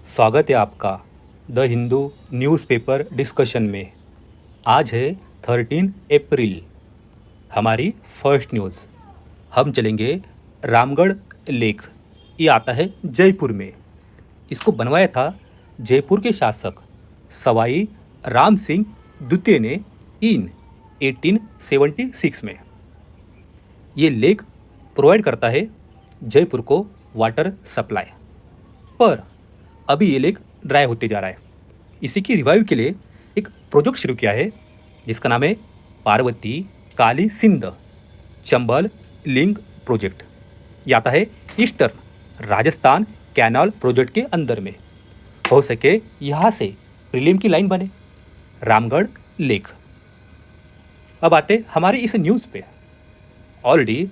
स्वागत है आपका द हिंदू न्यूज़पेपर डिस्कशन में। आज है 13 अप्रैल। हमारी फर्स्ट न्यूज़, हम चलेंगे रामगढ़ लेक। ये आता है जयपुर में। इसको बनवाया था जयपुर के शासक सवाई राम सिंह द्वितीय ने इन 1876 में। ये लेक प्रोवाइड करता है जयपुर को वाटर सप्लाई, पर अभी ये लेक ड्राई होते जा रहा है। इसी की रिवाइव के लिए एक प्रोजेक्ट शुरू किया है जिसका नाम है पार्वती काली सिंध चंबल लिंक प्रोजेक्ट। ये आता है ईस्टर्न राजस्थान कैनाल प्रोजेक्ट के अंदर में। हो सके यहाँ से प्रीलिम की लाइन बने रामगढ़ लेक। अब आते हमारी इस न्यूज़ पे। Already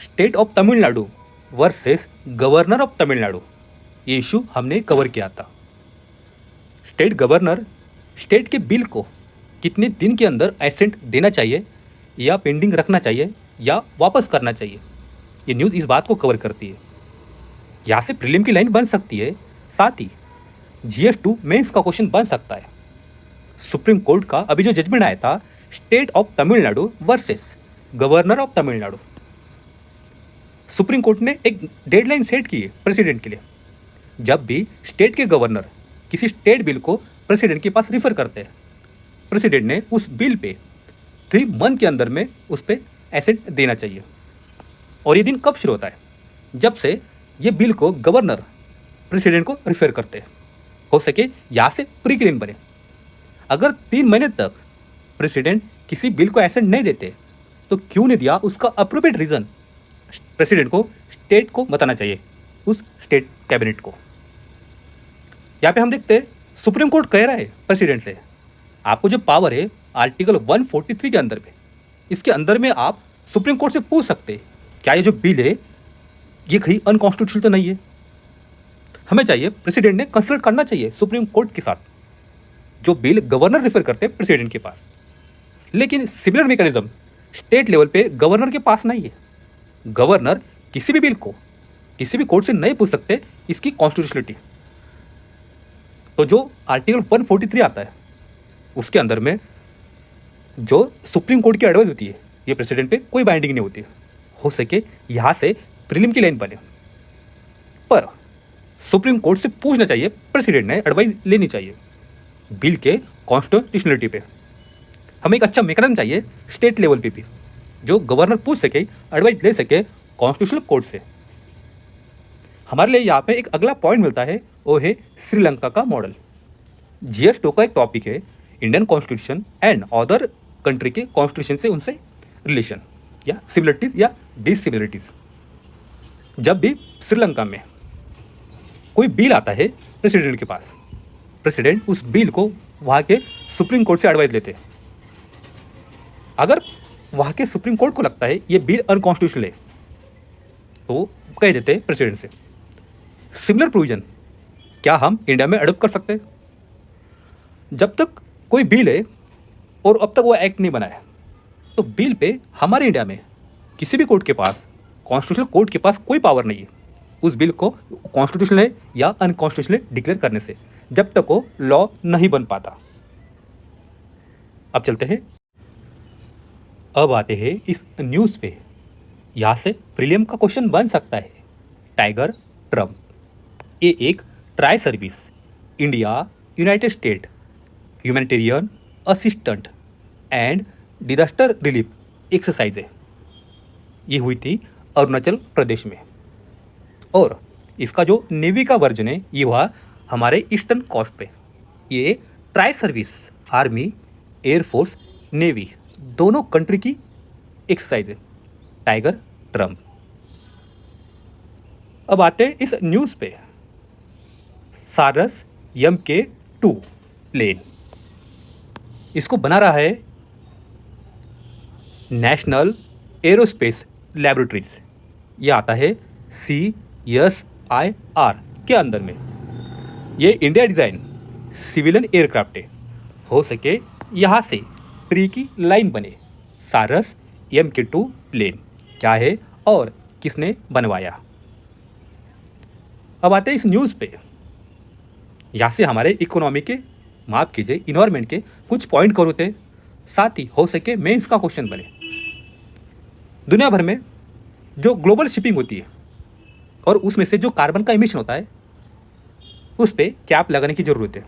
state of Tamil Nadu versus governor of Tamil Nadu ये इशू हमने कवर किया था। स्टेट गवर्नर स्टेट के बिल को कितने दिन के अंदर एसेंट देना चाहिए या पेंडिंग रखना चाहिए या वापस करना चाहिए, ये न्यूज़ इस बात को कवर करती है। यहाँ से प्रीलिम की लाइन बन सकती है, साथ ही GS2 मेंस का क्वेश्चन बन सकता है। सुप्रीम कोर्ट का अभी जो जजमेंट आया था state of Tamil Nadu versus governor of Tamil Nadu, supreme court ने एक डेडलाइन सेट की है प्रेसिडेंट के लिए। जब भी स्टेट के गवर्नर किसी स्टेट बिल को प्रेसिडेंट के पास रिफर करते हैं, प्रेसिडेंट ने उस बिल पे 3 मंथ के अंदर में उस पर एसेंट देना चाहिए। और ये दिन कब शुरू होता है? जब से ये बिल को गवर्नर प्रेसिडेंट को रिफर करते हैं। हो सके यहाँ से प्री क्लेम बने। अगर 3 महीने तक प्रेसिडेंट किसी बिल को एसेंट नहीं देते तो क्यों नहीं दिया, उसका अप्रोप्रिएट रीज़न प्रेसिडेंट को स्टेट को बताना चाहिए, उस स्टेट कैबिनेट को। यहाँ पे हम देखते हैं सुप्रीम कोर्ट कह रहा है प्रेसिडेंट से, आपको जो पावर है आर्टिकल 143 के अंदर में, इसके अंदर में आप सुप्रीम कोर्ट से पूछ सकते हैं क्या ये जो बिल है ये कहीं अनकॉन्स्टिट्यूशनल तो नहीं है। हमें चाहिए प्रेसिडेंट ने कंसल्ट करना चाहिए सुप्रीम कोर्ट के साथ, जो बिल गवर्नर रेफर करते हैं प्रेसिडेंट के पास। लेकिन सिमिलर मैकेनिज्म स्टेट लेवल पे गवर्नर के पास नहीं है। गवर्नर किसी भी बिल को किसी भी कोर्ट से नहीं पूछ सकते इसकी कॉन्स्टिट्यूशनलिटी। तो जो आर्टिकल 143 आता है उसके अंदर में जो सुप्रीम कोर्ट की एडवाइस होती है ये प्रेसिडेंट पे कोई बाइंडिंग नहीं होती है। हो सके यहाँ से प्रीलिम की लाइन बने, पर सुप्रीम कोर्ट से पूछना चाहिए, प्रेसिडेंट ने एडवाइस लेनी चाहिए बिल के कॉन्स्टिट्यूशनलिटी पे। हमें एक अच्छा मैकेनिज्म चाहिए स्टेट लेवल पे भी, जो गवर्नर पूछ सके, एडवाइस ले सके कॉन्स्टिट्यूशनल कोर्ट से। हमारे लिए यहाँ पे एक अगला पॉइंट मिलता है, वो है श्रीलंका का मॉडल। GS2 का एक टॉपिक है Indian constitution and other country के कॉन्स्टिट्यूशन से उनसे रिलेशन या सिमिलरिटीज़ या डिसिमिलरिटीज़। जब भी श्रीलंका में कोई बिल आता है प्रेसिडेंट के पास, प्रेसिडेंट उस बिल को वहाँ के सुप्रीम कोर्ट से एडवाइस लेते हैं। अगर वहाँ के सुप्रीम कोर्ट को लगता है ये बिल अनकॉन्स्टिट्यूशनल है तो वो कह देते हैं प्रेसिडेंट से, सिमिलर प्रोविजन क्या हम इंडिया में अडोप्ट कर सकते हैं? जब तक कोई बिल है और अब तक वो एक्ट नहीं बना है तो बिल पे हमारे इंडिया में किसी भी कोर्ट के पास, कॉन्स्टिट्यूशनल कोर्ट के पास कोई पावर नहीं है उस बिल को कॉन्स्टिट्यूशनल है या अनकॉन्स्टिट्यूशनल डिक्लेयर करने से, जब तक वो लॉ नहीं बन पाता। अब चलते हैं, अब आते हैं इस न्यूज़ पे। यहाँ से प्रीलिम का क्वेश्चन बन सकता है टाइगर ट्रम्प। ये एक tri service India United state humanitarian assistant and disaster relief exercise है। ये हुई थी अरुणाचल प्रदेश में, और इसका जो नेवी का वर्जन है ये हुआ हमारे ईस्टर्न कोस्ट पे। ये tri service army, air force, navy दोनों कंट्री की एक्सरसाइज है टाइगर ट्रम्प। अब आते हैं इस न्यूज़ पे। सारस MK2 प्लेन, इसको बना रहा है नेशनल एरोस्पेस लैबोरेटरीज। ये आता है CSIR के अंदर में। ये इंडिया डिज़ाइन सिविलियन एयरक्राफ्ट है। हो सके यहाँ से प्री की लाइन बने, सारस MK2 प्लेन क्या है और किसने बनवाया। अब आते हैं इस न्यूज़ पे। यहाँ से हमारे इकोनॉमी के, माफ़ कीजिए, इन्वायरमेंट के कुछ पॉइंट कवर होते हैं, साथ ही हो सके मेंस का क्वेश्चन बने। दुनिया भर में जो ग्लोबल शिपिंग होती है और उसमें से जो कार्बन का इमिशन होता है उस पर कैप लगाने की ज़रूरत है।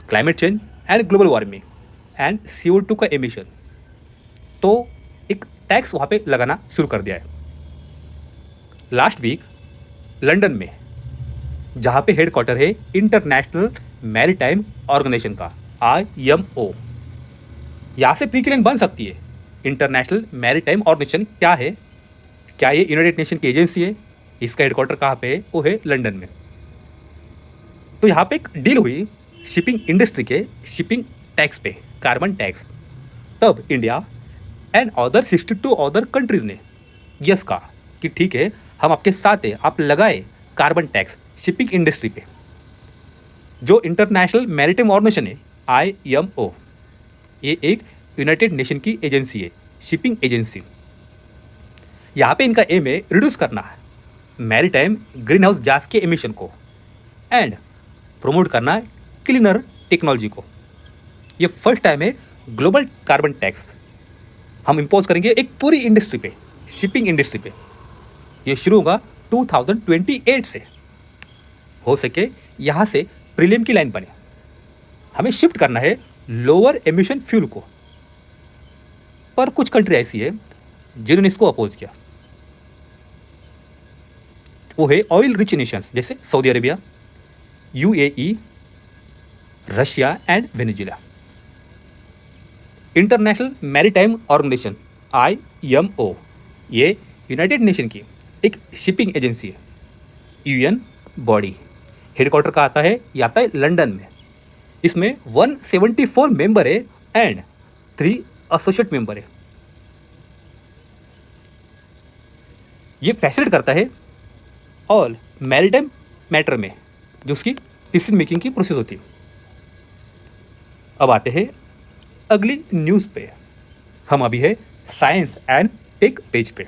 Climate change and global warming and CO2 का एमिशन, तो एक टैक्स वहाँ पे लगाना शुरू कर दिया है। लास्ट वीक लंदन में, जहाँ पे हेडक्वार्टर है इंटरनेशनल मैरीटाइम ऑर्गेनाइजेशन का, IMO, यहाँ से प्रीक्लेम बन सकती है। इंटरनेशनल मैरीटाइम ऑर्गेनाइजेशन क्या है? क्या ये यूनाइटेड नेशन की एजेंसी है? इसका हेडक्वार्टर कहाँ पे है? वो है लंदन में। तो यहाँ पे एक डील हुई शिपिंग इंडस्ट्री के शिपिंग टैक्स पे, कार्बन टैक्स। तब India and other 62 other countries ने यस कहा कि ठीक है, हम आपके साथ हैं, आप लगाए कार्बन टैक्स शिपिंग इंडस्ट्री पे। जो इंटरनेशनल मैरीटाइम ऑर्गेनाइजेशन है IMO, ये एक यूनाइटेड नेशन की एजेंसी है, शिपिंग एजेंसी। यहाँ पे इनका एम है रिड्यूस करना है मैरीटाइम ग्रीन हाउस गैस के एमिशन को एंड प्रमोट करना है क्लीनर टेक्नोलॉजी को। ये फर्स्ट टाइम है ग्लोबल कार्बन टैक्स हम इम्पोज करेंगे एक पूरी इंडस्ट्री पे, शिपिंग इंडस्ट्री पे। ये शुरू होगा 2028 से। हो सके यहाँ से प्रीलियम की लाइन बने, हमें शिफ्ट करना है लोअर एमिशन फ्यूल को। पर कुछ कंट्री ऐसी है जिन्होंने इसको अपोज किया, वो है ऑयल रिच नेशंस जैसे Saudi Arabia, UAE, Russia and Venezuela. International maritime organization IMO, ये यूनाइटेड नेशन की एक शिपिंग एजेंसी है, UN बॉडी। हेडक्वार्टर का आता है, ये आता है लंदन में। इसमें 174 मेंबर है एंड 3 एसोसिएट मेंबर है। ये फैसिलिटेट करता है ऑल मैरीटाइम मैटर में जो उसकी डिसीजन मेकिंग की प्रोसेस होती है। अब आते हैं अगली न्यूज़ पे। हम अभी है साइंस एंड टेक पेज पे।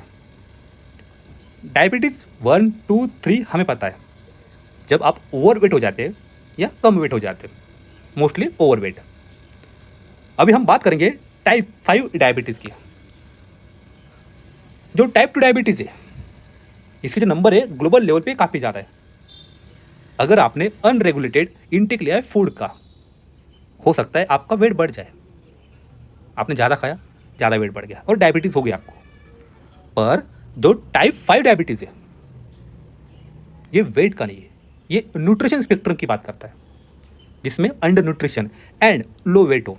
डायबिटीज़ 1, 2, 3 हमें पता है, जब आप ओवरवेट हो जाते हैं या कम वेट हो जाते हैं, मोस्टली ओवरवेट। अभी हम बात करेंगे टाइप 5 डायबिटीज़ की। जो टाइप 2 डायबिटीज़ है, इसके जो नंबर है ग्लोबल लेवल पे काफ़ी ज़्यादा है। अगर आपने अनरेगुलेटेड इनटेक लिया है फूड का, हो सकता है आपका वेट बढ़ जाए। आपने ज़्यादा खाया, ज़्यादा वेट बढ़ गया और डायबिटीज़ हो गई आपको। पर जो टाइप 5 डायबिटीज़ है, ये वेट का नहीं है, ये न्यूट्रिशन स्पेक्ट्रम की बात करता है, जिसमें under nutrition and low weight हो।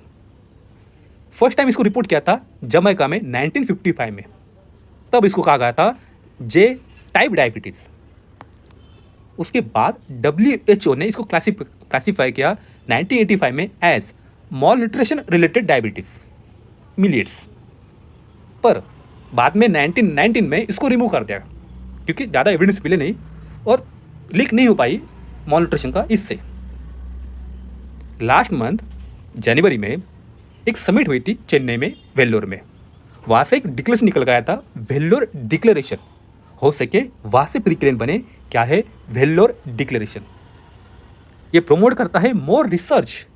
फर्स्ट टाइम इसको रिपोर्ट किया था जमैका में 1955 में। तब इसको कहा गया था जे टाइप डायबिटीज़। उसके बाद WHO ने इसको क्लासीफाई किया 1985 में as malnutrition related diabetes, mellitus. पर बाद में 1919 में इसको रिमूव कर दिया क्योंकि ज़्यादा एविडेंस मिले नहीं और लीक नहीं हो पाई मॉल न्यूट्रिशन का इससे। लास्ट मंथ जनवरी में एक समिट हुई थी चेन्नई में, वेल्लोर में। वहाँ से एक डिक्लेरेशन निकल गया था, वेल्लोर डिक्लेरेशन। हो सके वहाँ से प्रीक्लेम बने, क्या है वेल्लोर डिक्लेरेशन। ये प्रोमोट करता है more research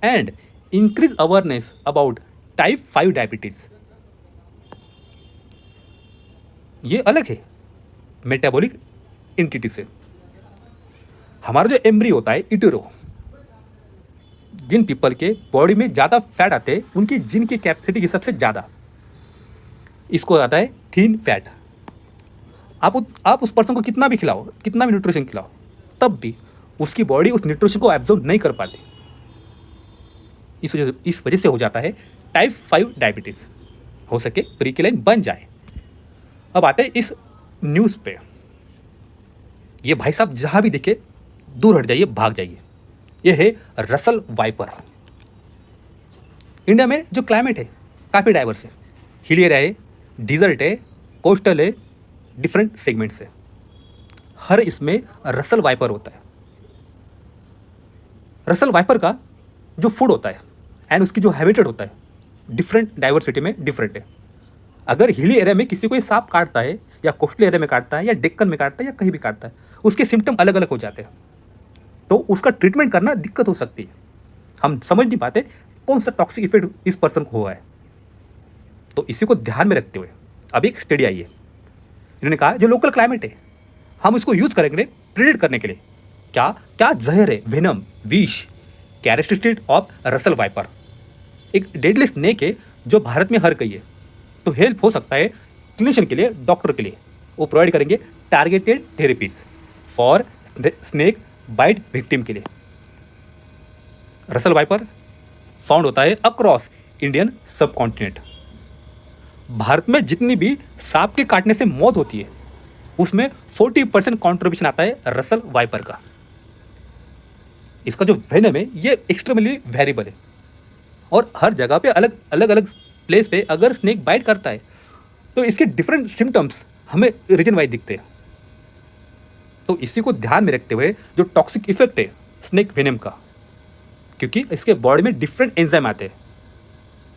and increase awareness about type 5 diabetes. ये अलग है मेटाबॉलिक एंटिटी से। हमारा जो एम्ब्री होता है इटरो, जिन पीपल के बॉडी में ज़्यादा फैट आते हैं उनकी जिन की कैपेसिटी की सबसे ज़्यादा, इसको आता है थीन फैट। आप उस पर्सन को कितना भी खिलाओ, कितना भी न्यूट्रिशन खिलाओ, तब भी उसकी बॉडी उस न्यूट्रिशन को एब्जॉर्ब नहीं कर पाती। इस वजह से हो जाता है टाइप 5 डायबिटीज़। हो सके प्रीक्लेम बन जाए। अब आते हैं इस न्यूज़ पे। ये भाई साहब जहाँ भी दिखे दूर हट जाइए, भाग जाइए। ये है रसल वाइपर। इंडिया में जो क्लाइमेट है काफ़ी डाइवर्स है, हिली एरिया है, डिजर्ट है, कोस्टल है, डिफरेंट सेगमेंट्स है। हर इसमें रसल वाइपर होता है। रसल वाइपर का जो फूड होता है एंड उसकी जो हैबिटेट होता है डिफरेंट डाइवर्सिटी में डिफरेंट है। अगर हिली एरिया में किसी को ये सांप काटता है या कोस्टल एरिया में काटता है या डेक्कन में काटता है या कहीं भी काटता है, उसके सिम्टम अलग अलग हो जाते हैं। तो उसका ट्रीटमेंट करना दिक्कत हो सकती है। हम समझ नहीं पाते कौन सा टॉक्सिक इफेक्ट इस पर्सन को हुआ है। तो इसी को ध्यान में रखते हुए अब एक स्टडी आई है। इन्होंने कहा जो लोकल क्लाइमेट है हम इसको यूज करेंगे प्रिडिक्ट करने के लिए क्या क्या जहर है, वेनम, विष, कैरेक्टरिस्टिक ऑफ रसल वाइपर, एक डेडली स्नेक है जो भारत में हर गई है। तो हेल्प हो सकता है क्लिनिशियन के लिए, डॉक्टर के लिए। वो प्रोवाइड करेंगे targeted therapies for snake bite victim के लिए। रसल वाइपर फाउंड होता है across Indian subcontinent. Bharat में जितनी भी सांप के काटने से मौत होती है उसमें 40% कॉन्ट्रीब्यूशन आता है रसल वाइपर का। इसका जो वेनम है ये एक्सट्रीमली वेरिएबल है और हर जगह पे अलग अलग प्लेस पे अगर स्नेक बाइट करता है तो इसके डिफरेंट सिम्टम्स हमें रीजन वाइज दिखते हैं। तो इसी को ध्यान में रखते हुए जो टॉक्सिक इफेक्ट है स्नेक वेनम का, क्योंकि इसके बॉडी में डिफरेंट एंजाइम आते हैं,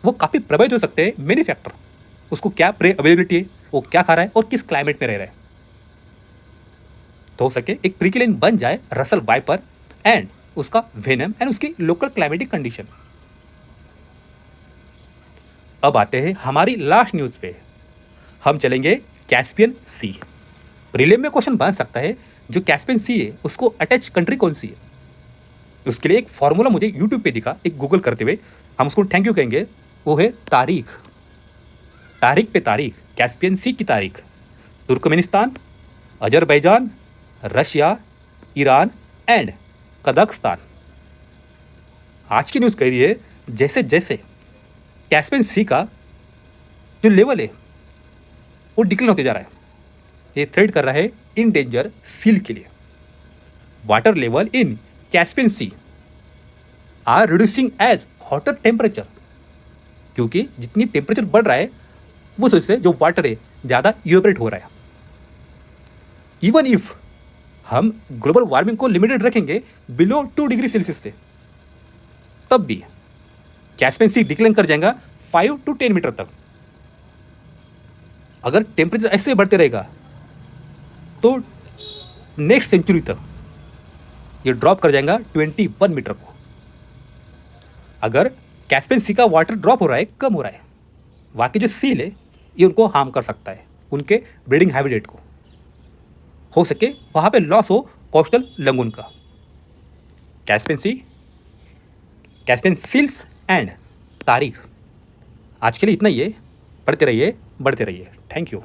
वो काफ़ी प्रभावित हो सकते हैं मेनी फैक्टर। उसको क्या प्रे अवेलेबिलिटी है, वो क्या खा रहा है और किस क्लाइमेट में रह रहा है। तो हो सके एक प्रिकिलिन बन जाए रसल वाइपर एंड उसका वेनम एंड उसकी लोकल क्लाइमेटिक कंडीशन। अब आते हैं हमारी लास्ट न्यूज पे। हम चलेंगे कैस्पियन सी। प्रीलिम में क्वेश्चन बन सकता है जो कैस्पियन सी है उसको अटैच कंट्री कौन सी है। उसके लिए एक फॉर्मूला मुझे यूट्यूब पे दिखा, एक गूगल करते हुए हम उसको थैंक यू कहेंगे। वो है तारीख, तारीख पे तारीख, कैस्पियन सी की तारीख। Turkmenistan, Azerbaijan, Russia, Iran and Kazakhstan. आज की न्यूज़ कह रही है जैसे जैसे कैस्पियन सी का जो लेवल है वो डिक्लाइन होते जा रहा है, ये थ्रेट कर रहा है इन डेंजर सील के लिए। Water level in Caspian sea are reducing as hotter temperature, क्योंकि जितनी टेम्परेचर बढ़ रहा है उस वजह से जो वाटर है ज़्यादा इवेपोरेट हो रहा है। इवन इफ हम ग्लोबल वार्मिंग को लिमिटेड रखेंगे बिलो 2 डिग्री सेल्सियस से, तब भी कैस्पियन सी डिक्लाइन कर जाएगा 5 to 10 मीटर तक। अगर टेम्परेचर ऐसे बढ़ते रहेगा तो नेक्स्ट सेंचुरी तक ये ड्रॉप कर जाएगा 21 मीटर को। अगर कैस्पियन सी का वाटर ड्रॉप हो रहा है, कम हो रहा है, बाकी जो सील है ये उनको हार्म कर सकता है, उनके ब्रीडिंग हैबिटेट को। हो सके वहाँ पे लॉस हो कोस्टल लंगून का। Caspian sea, Caspian seals and तारीख। आज के लिए इतना ही है। पढ़ते रहिए, बढ़ते रहिए। Thank you.